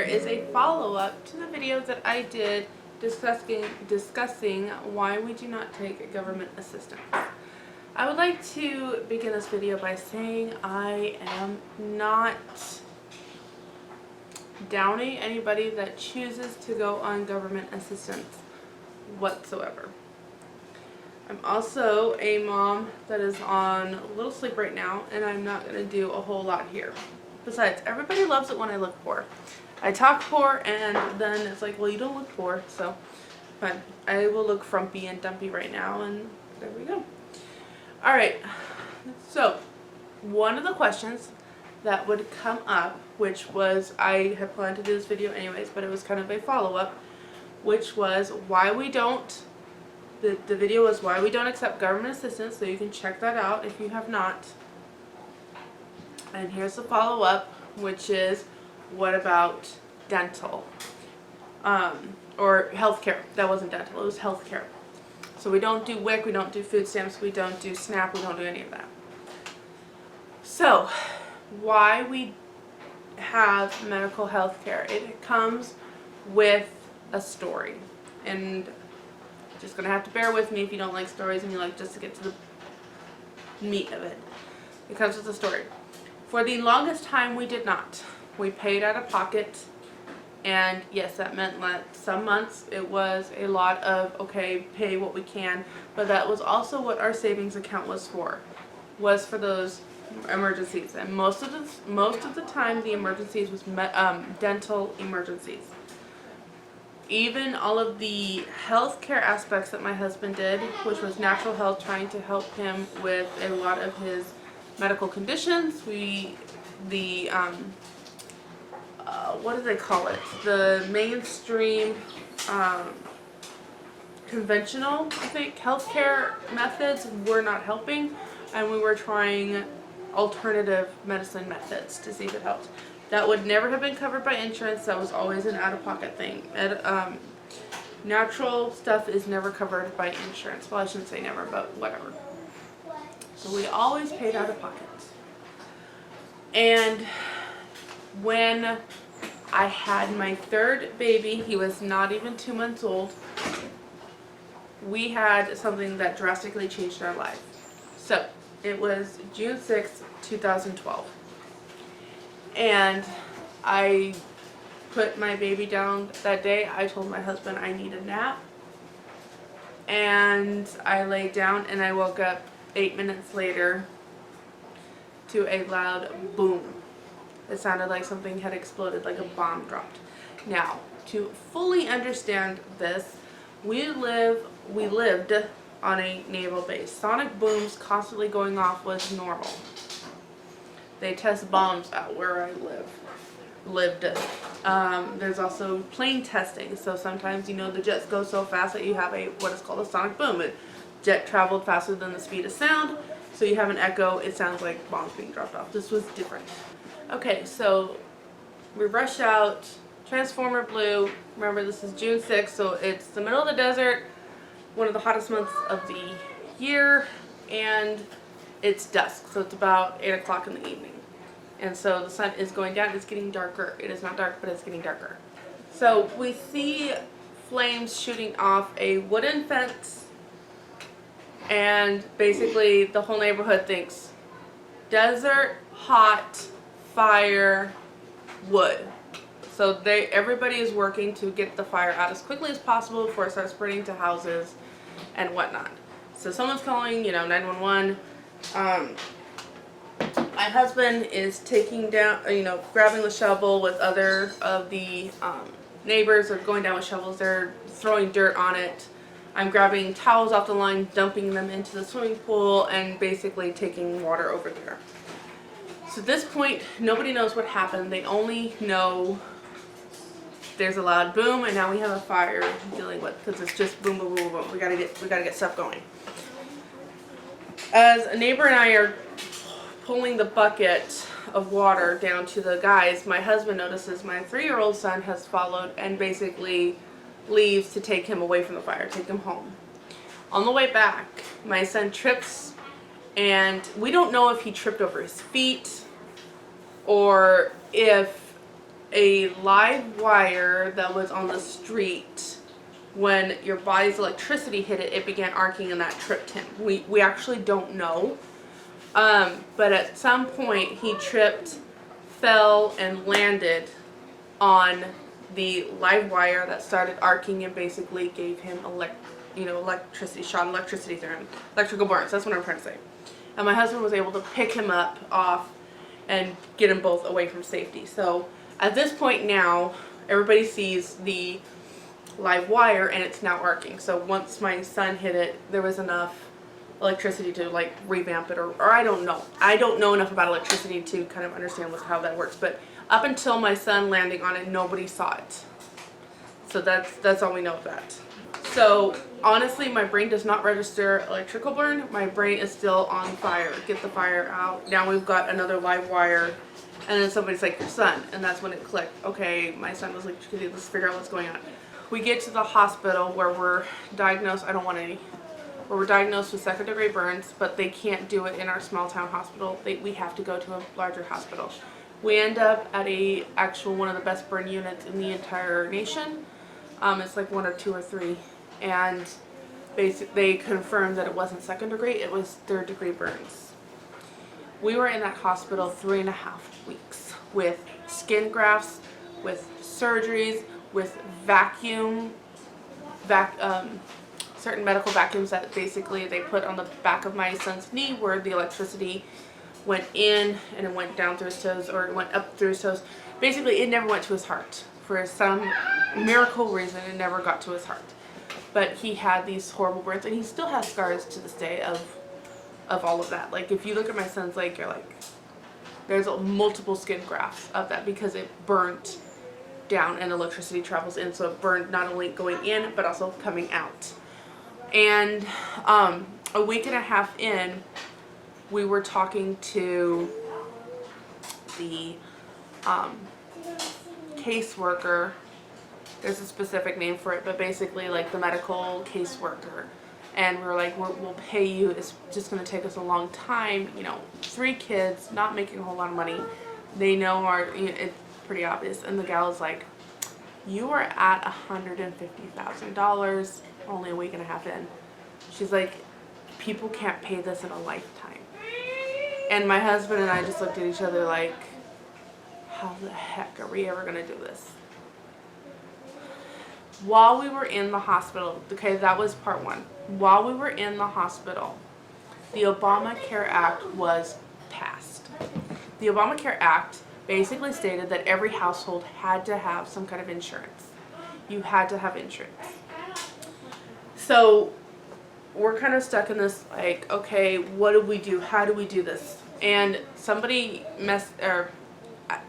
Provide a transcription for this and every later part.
is a follow-up to the video that I did discussing why we do not take government assistance. I would like to begin this video by saying I am not downing anybody that chooses to go on government assistance whatsoever. I'm also a mom that is on a little sleep right now, and I'm not going to do a whole lot here. Besides, everybody loves it when I look poor. I talk poor, and then it's like, well, you don't look poor, so fine. I will look frumpy and dumpy right now, and there we go. Alright, so one of the questions that would come up, which was, I had planned to do this video anyways, but it was kind of a follow-up, which was why we don't, the video was why we don't accept government assistance, so you can check that out if you have not. And here's the follow-up, which is, what about dental? Or healthcare. That wasn't dental, it was healthcare. So we don't do WIC, we don't do food stamps, we don't do SNAP, we don't do any of that. So, why we have medical health care? It comes with a story. And just going to have to bear with me if you don't like stories and you like just to get to the meat of it. It comes with a story. For the longest time we did not. We paid out of pocket, and yes, that meant that some months it was a lot of, okay, pay what we can, but that was also what our savings account was for those emergencies. And most of the time the emergencies was dental emergencies. Even all of the healthcare aspects that my husband did, which was natural health, trying to help him with a lot of his medical conditions. What do they call it? The mainstream, conventional, I think, healthcare methods were not helping, and we were trying alternative medicine methods to see if it helped. That would never have been covered by insurance. That was always an out-of-pocket thing. Natural stuff is never covered by insurance. Well, I shouldn't say never, but whatever. So we always paid out of pocket. And when I had my third baby, he was not even 2 months old, we had something that drastically changed our life. So it was June 6th, 2012. And I put my baby down that day. I told my husband I need a nap. And I laid down and I woke up 8 minutes later to a loud boom. It sounded like something had exploded, like a bomb dropped. Now, to fully understand this, we lived on a naval base. Sonic booms constantly going off was normal. They test bombs out where I lived. There's also plane testing. So sometimes, the jets go so fast that you have what is called a sonic boom. A jet traveled faster than the speed of sound, so you have an echo. It sounds like bombs being dropped off. This was different. Okay, so we rush out. Transformer blue. Remember, this is June 6th, so it's the middle of the desert, one of the hottest months of the year, and it's dusk, so it's about 8 o'clock in the evening. And so the sun is going down. It's getting darker. It is not dark, but it's getting darker. So we see flames shooting off a wooden fence, and basically the whole neighborhood thinks desert, hot, fire, wood. So everybody is working to get the fire out as quickly as possible before it starts spreading to houses and whatnot. So someone's calling, 911. My husband is taking down, grabbing the shovel with other of the neighbors. Are going down with shovels. They're throwing dirt on it. I'm grabbing towels off the line, dumping them into the swimming pool, and basically taking water over there. So at this point, nobody knows what happened. They only know there's a loud boom, and now we have a fire dealing with, because it's just boom, boom, boom, boom. We gotta get stuff going. As a neighbor and I are pulling the bucket of water down to the guys, my husband notices my 3-year-old son has followed and basically leaves to take him away from the fire, take him home. On the way back, my son trips, and we don't know if he tripped over his feet or if a live wire that was on the street. When your body's electricity hit it, it began arcing and that tripped him. We actually don't know. But at some point he tripped, fell, and landed on the live wire that started arcing and basically gave him electricity, shot electricity through him. Electrical burns, that's what I'm trying to say. And my husband was able to pick him up off and get them both away from safety. So at this point now, everybody sees the live wire and it's now arcing. So once my son hit it, there was enough electricity to like revamp it, or I don't know. I don't know enough about electricity to kind of understand how that works. But up until my son landing on it, nobody saw it. So that's all we know of that. So honestly, my brain does not register electrical burn. My brain is still on fire. Get the fire out. Now we've got another live wire. And then somebody's like, your son. And that's when it clicked. Okay, my son was electrocuted. Let's figure out what's going on. We get to the hospital where we're diagnosed. Where we're diagnosed with second-degree burns, but they can't do it in our small-town hospital. We have to go to a larger hospital. We end up at one of the best burn units in the entire nation. It's like 1 or 2 or 3. And they confirmed that it wasn't second degree, it was third-degree burns. We were in that hospital 3.5 weeks with skin grafts, with surgeries, with certain medical vacuums that basically they put on the back of my son's knee where the electricity went in and it went down through his toes, or it went up through his toes. Basically, it never went to his heart. For some miracle reason, it never got to his heart. But he had these horrible burns, and he still has scars to this day of all of that. Like, if you look at my son's leg, you're like, there's multiple skin grafts of that because it burnt down and electricity travels in, so it burned not only going in but also coming out. And a week and a half in, we were talking to the caseworker. There's a specific name for it, but basically like the medical caseworker. And we were like, we'll pay you. It's just going to take us a long time. 3 kids, not making a whole lot of money. They know it's pretty obvious. And the gal is like, you are at $150,000 only a week and a half in. She's like, people can't pay this in a lifetime. And my husband and I just looked at each other like, how the heck are we ever going to do this? While we were in the hospital, okay, that was part 1. While we were in the hospital, the Obamacare Act was passed. The Obamacare Act basically stated that every household had to have some kind of insurance. You had to have insurance. So we're kind of stuck in this like, okay, what do we do? How do we do this? And somebody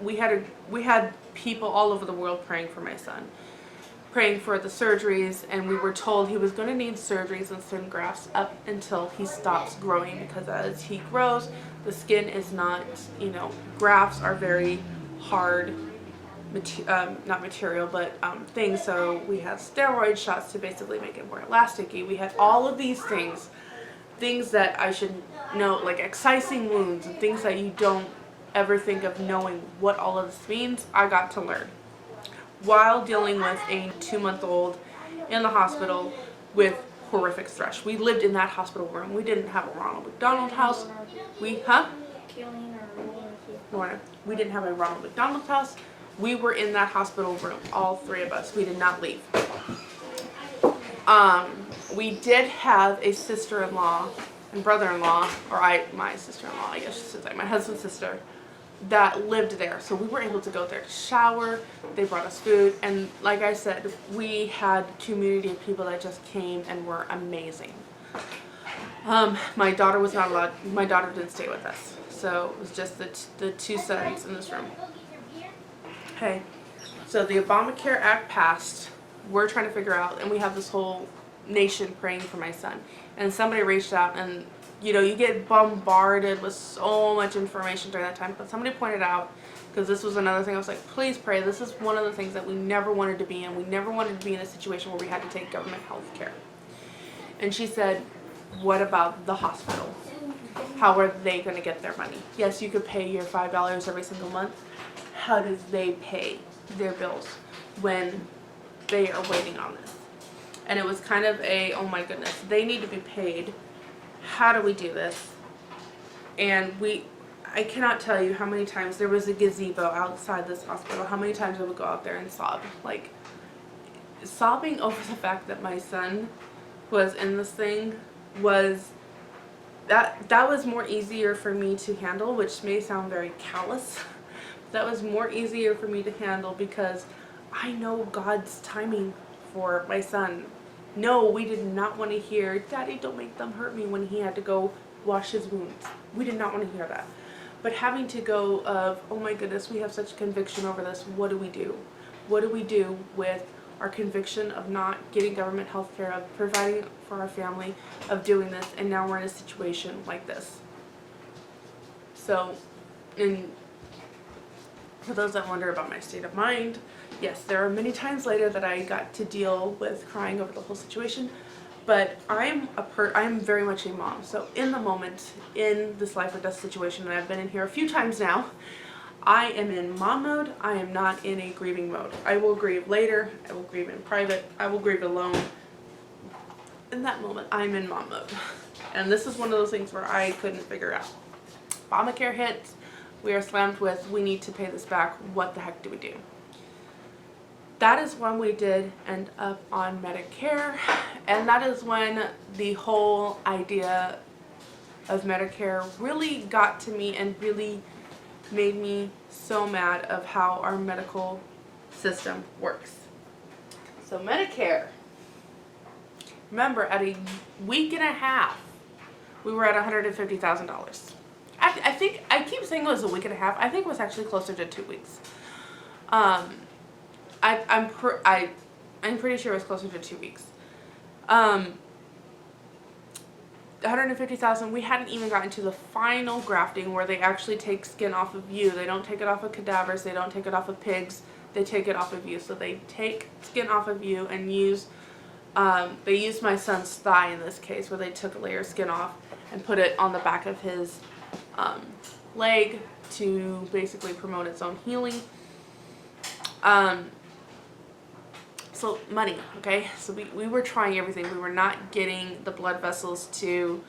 we had people all over the world praying for my son, praying for the surgeries, and we were told he was going to need surgeries and skin grafts up until he stops growing, because as he grows, the skin is not, grafts are very hard, not material, but things. So we had steroid shots to basically make it more elasticy. We had all of these things that I should know, like excising wounds and things that you don't ever think of knowing what all of this means. I got to learn while dealing with a 2-month-old in the hospital with horrific stress. We lived in that hospital room. We didn't have a Ronald McDonald house. We didn't have a Ronald McDonald house. We were in that hospital room, all 3 of us. We did not leave. We did have a sister-in-law and brother-in-law, or my sister-in-law, I guess you should say, my husband's sister, that lived there. So we were able to go there to shower. They brought us food. And like I said, we had a community of people that just came and were amazing. My daughter was not allowed, my daughter didn't stay with us. So it was just the 2 sons in this room. Okay, so the Obamacare Act passed. We're trying to figure out, and we have this whole nation praying for my son. And somebody reached out, and you get bombarded with so much information during that time. But somebody pointed out, because this was another thing, I was like, please pray. This is one of the things that we never wanted to be in. We never wanted to be in a situation where we had to take government health care. And she said, what about the hospital? How are they going to get their money? Yes, you could pay your $5 every single month. How do they pay their bills when they are waiting on this. And it was kind of a, oh my goodness, they need to be paid. How do we do this? And I cannot tell you how many times there was a gazebo outside this hospital, how many times I would go out there and sob. Like, sobbing over the fact that my son was in this thing was, that was more easier for me to handle, which may sound very callous. That was more easier for me to handle because I know God's timing for my son. No, we did not want to hear, "Daddy, don't make them hurt me," when he had to go wash his wounds. We did not want to hear that. But having to go of, oh my goodness, we have such conviction over this, what do we do? What do we do with our conviction of not getting government health care, of providing for our family, of doing this, and now we're in a situation like this. So, and for those that wonder about my state of mind, yes, there are many times later that I got to deal with crying over the whole situation, but I'm very much a mom. So in the moment, in this life or death situation, and I've been in here a few times now, I am in mom mode. I am not in a grieving mode. I will grieve later. I will grieve in private. I will grieve alone. In that moment, I'm in mom mode. And this is one of those things where I couldn't figure out. Obamacare hits. We are slammed with, we need to pay this back. What the heck do we do? That is when we did end up on Medicare. And that is when the whole idea of Medicare really got to me and really made me so mad of how our medical system works. So Medicare, remember, at a week and a half, we were at $150,000. I think, I keep saying it was a week and a half. I think it was actually closer to 2 weeks. I'm pretty sure it was closer to 2 weeks. 150,000, we hadn't even gotten to the final grafting where they actually take skin off of you. They don't take it off of cadavers, they don't take it off of pigs, they take it off of you. So they take skin off of you and they used my son's thigh in this case, where they took a layer of skin off and put it on the back of his leg to basically promote its own healing. So money, okay? So we were trying everything. We were not getting the blood vessels to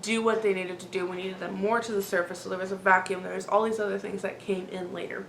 do what they needed to do. We needed them more to the surface, so there was a vacuum. There was all these other things that came in later.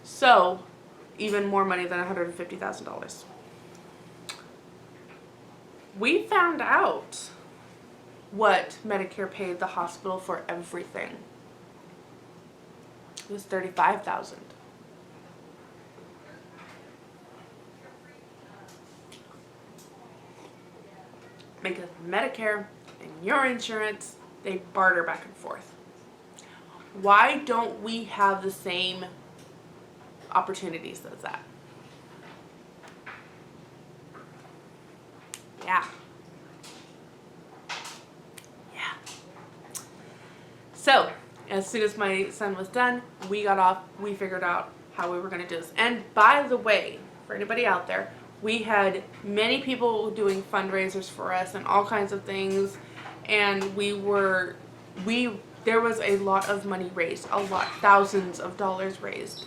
So even more money than $150,000. We found out what Medicare paid the hospital for everything. It was $35,000. Because Medicare and your insurance, they barter back and forth. Why don't we have the same opportunities as that? Yeah. So, as soon as my son was done, we got off, we figured out how we were going to do this. And by the way, for anybody out there, we had many people doing fundraisers for us and all kinds of things, and there was a lot of money raised, thousands of dollars raised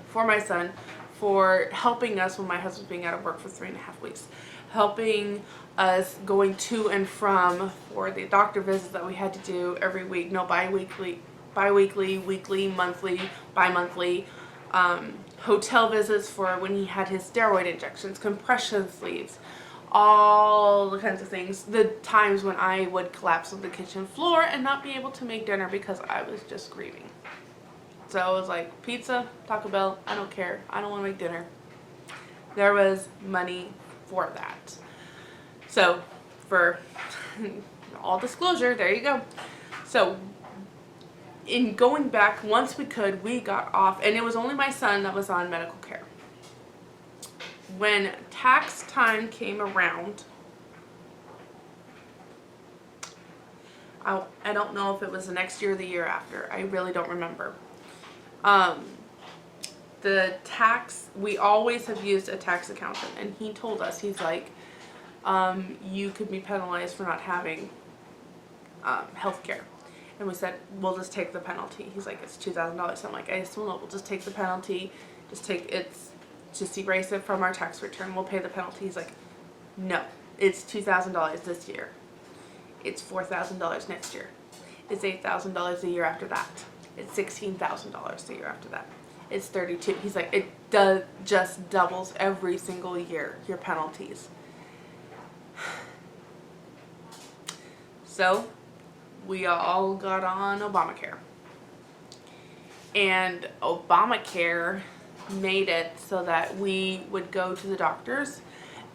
for my son, for helping us when my husband was being out of work for 3.5 weeks, helping us going to and from for the doctor visits that we had to do every week, bi-weekly, weekly, monthly, bi-monthly, hotel visits for when he had his steroid injections, compression sleeves, all the kinds of things. The times when I would collapse on the kitchen floor and not be able to make dinner because I was just grieving. So I was like, pizza, Taco Bell, I don't care. I don't want to make dinner. There was money for that. So for all disclosure, there you go. So in going back, once we could, we got off, and it was only my son that was on medical care. When tax time came around, I don't know if it was the next year or the year after. I really don't remember. The tax, we always have used a tax accountant, and he told us, he's like, you could be penalized for not having health care. And we said, we'll just take the penalty. He's like, it's $2,000. I'm like, I just will know. We'll just take the penalty. Just erase it from our tax return. We'll pay the penalty. He's like, no, it's $2,000 this year. It's $4,000 next year. It's $8,000 a year after that. It's $16,000 a year after that. It's 32. He's like, it just doubles every single year, your penalties. So we all got on Obamacare. And Obamacare made it so that we would go to the doctors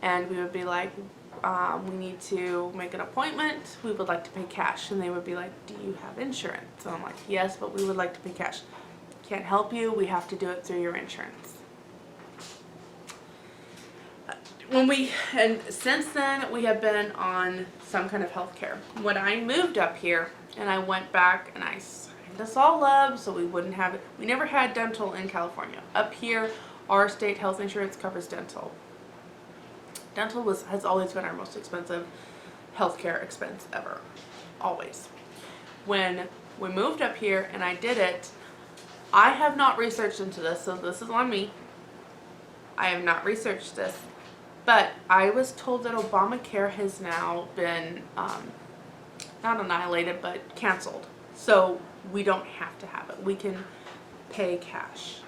and we would be like, we need to make an appointment. We would like to pay cash. And they would be like, do you have insurance? So I'm like, yes, but we would like to pay cash. Can't help you. We have to do it through your insurance. And since then, we have been on some kind of health care. When I moved up here and I went back and I signed us all up so we wouldn't have it. We never had dental in California. Up here, our state health insurance covers dental. Dental has always been our most expensive healthcare expense ever. Always. When we moved up here and I did it, I have not researched into this, so this is on me. I have not researched this. But I was told that Obamacare has now been, not annihilated, but canceled. So we don't have to have it. We can pay cash.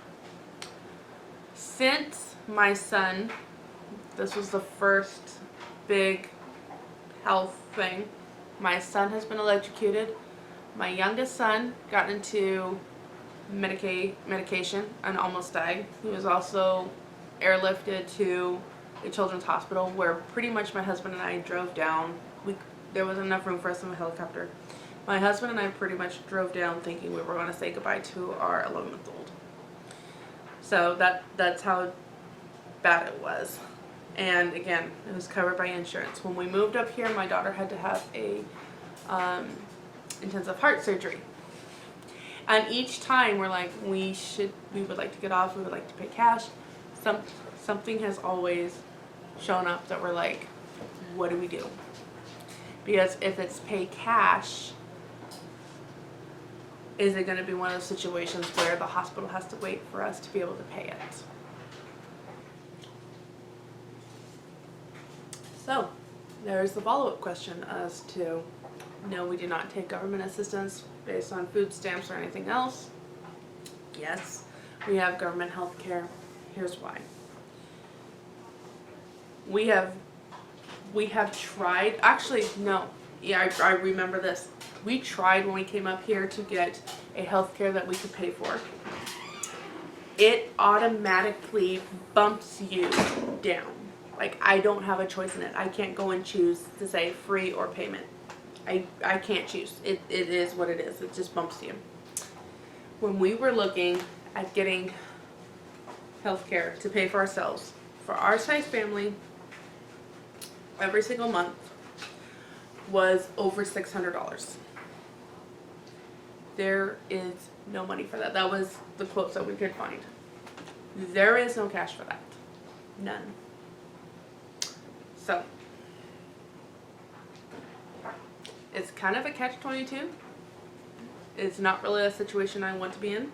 Since my son, this was the first big health thing, my son has been electrocuted. My youngest son got into medication and almost died. He was also airlifted to a children's hospital where pretty much my husband and I drove down. There wasn't enough room for us in the helicopter. My husband and I pretty much drove down thinking we were going to say goodbye to our 11-month-old. So that's how bad it was. And again, it was covered by insurance. When we moved up here, my daughter had to have a intensive heart surgery. And each time we're like, we would like to get off, we would like to pay cash. Something has always shown up that we're like, what do we do? Because if it's pay cash, is it going to be one of those situations where the hospital has to wait for us to be able to pay it? So, there's the follow-up question as to, no, we do not take government assistance based on food stamps or anything else. Yes, we have government health care. Here's why. We have tried, actually, no, yeah, I remember this. We tried when we came up here to get a health care that we could pay for. It automatically bumps you down. Like, I don't have a choice in it. I can't go and choose to say free or payment. I can't choose. It is what it is. It just bumps you. When we were looking at getting health care to pay for ourselves, for our size family, every single month was over $600. There is no money for that. That was the quotes that we could find. There is no cash for that. None. So, it's kind of a catch-22. It's not really a situation I want to be in,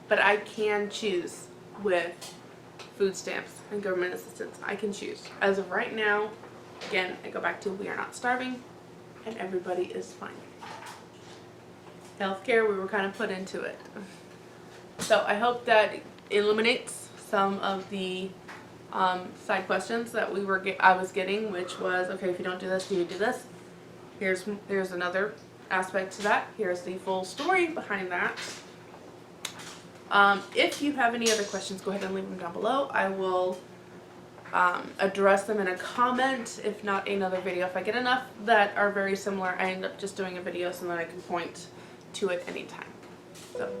but I can choose with food stamps and government assistance. I can choose. As of right now, again, I go back to we are not starving and everybody is fine. Healthcare, we were kind of put into it. So I hope that eliminates some of the side questions that I was getting, which was, okay, if you don't do this, do you do this? Here's another aspect to that. Here's the full story behind that. If you have any other questions, go ahead and leave them down below. I will address them in a comment, if not another video. If I get enough that are very similar, I end up just doing a video so that I can point to it anytime. So,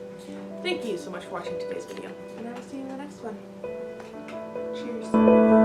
thank you so much for watching today's video, and I will see you in the next one. Cheers.